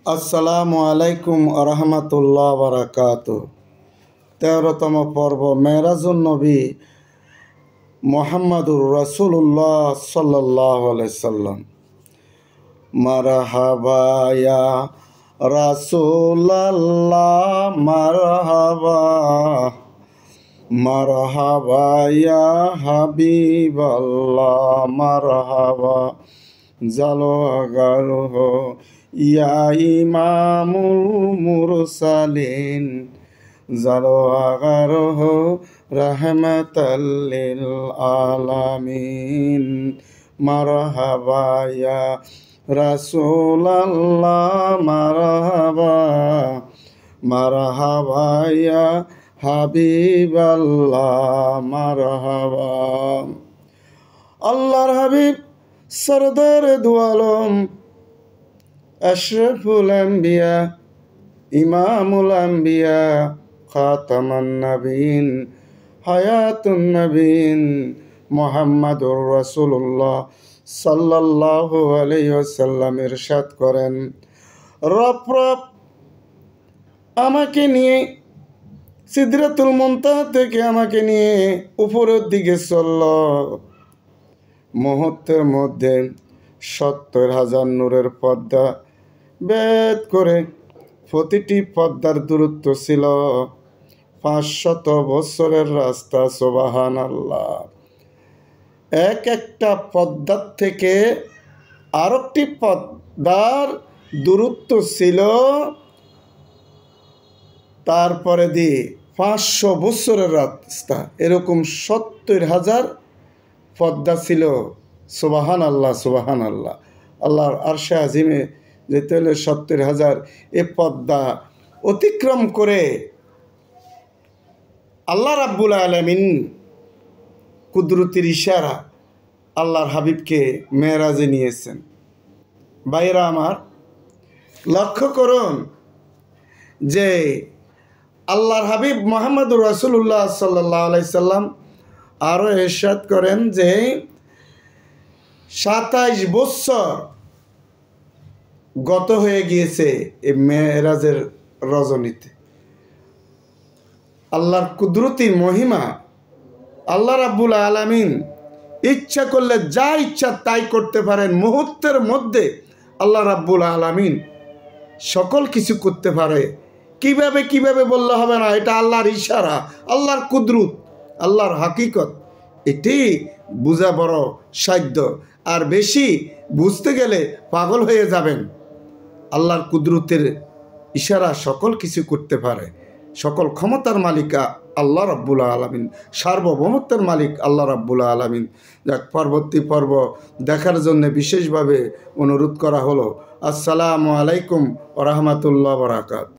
আসসালামু আলাইকুম আরহামাতুল্লাহ বারাকাতু। ১৩তম পর্ব মেরাজুন নবী মোহাম্মদুর রাসূলুল্লাহ সাল্লাল্লাহু আলাইহি সাল্লাম। মারহাবা ইয়া রাসূলাল্লাহ মারহাবা, মারহাবা ইয়া হাবিবাল্লাহ মারহাবা, জালো আগার হো ইয়া ইমামুল মুরসালিন, জালো আগার হো রহমাতাল লিল আলামিন। মারহাবা ইয়া রাসূলাল্লাহ মারহাবা, মারহাবা ইয়া হাবিবাল্লাহ মারহাবা। আল্লাহর হাবিব সরদার দু আলম আশরাফুল আম্বিয়া ইমামুল আম্বিয়া খাতামান নবীন হায়াতুন নবীন মুহাম্মাদুর রাসূলুল্লাহ সাল্লাল্লাহু আলাইহি ওয়াসাল্লাম ইরশাদ করেন, রব আমাকে নিয়ে সিদরাতুল মুনতাহা থেকে আমাকে নিয়ে উপরের দিকে চলল। মুহূর্তের মধ্যে ৭০,০০০ নূরের পর্দা ভেদ করে প্রতিটি পর্দার দূরত্ব ছিল ৫০০ বছরের রাস্তা। সুবহানাল্লাহ। একটা পর্দার থেকে আরেকটি পর্দার দূরত্ব ছিল তারপরে দিয়ে ৫০০ বছরের রাস্তা। এরকম ৭০,০০০ পর্দা ছিল। সুবহানাল্লাহ, সুবহানাল্লাহ। আল্লাহর আরশে আজিমে যেতে হলে ৭০,০০০ এ পর্দা অতিক্রম করে আল্লাহ রাব্বুল আলামিন কুদরতির ইশারা আল্লাহর হাবিবকে মেরাজে নিয়েছেন। ভাইরা আমার, লক্ষ্য করুন যে আল্লাহর হাবিব মুহাম্মদুর রাসূলুল্লাহ সাল্লাল্লাহু আলাইহি সাল্লাম আরও ইরশাদ করেন যে ২৭ বছর গত হয়ে গিয়েছে এই মেরাজের রজনীতে। আল্লাহর কুদরতি মহিমা, আল্লাহ রাব্বুল আলামিন ইচ্ছা করলে যা ইচ্ছা তাই করতে পারেন। মুহূর্তের মধ্যে আল্লাহ রাব্বুল আলামিন সকল কিছু করতে পারে। কিভাবে বললে হবে না, এটা আল্লাহর ইশারা, আল্লাহর কুদরত, আল্লাহর হাকিকত। এটি বোঝা বড় সাধ্য, আর বেশি বুঝতে গেলে পাগল হয়ে যাবেন। আল্লাহর কুদরতের ইশারা সকল কিছু করতে পারে। সকল ক্ষমতার মালিক আল্লাহ রাব্বুল আলামিন, সার্বভৌমত্বের মালিক আল্লাহ রাব্বুল আলামিন। যাক, পরবর্তী পর্ব দেখার জন্য বিশেষভাবে অনুরোধ করা হলো। আসসালামু আলাইকুম ওয়া রাহমাতুল্লাহি ওয়া বারাকাতুহু।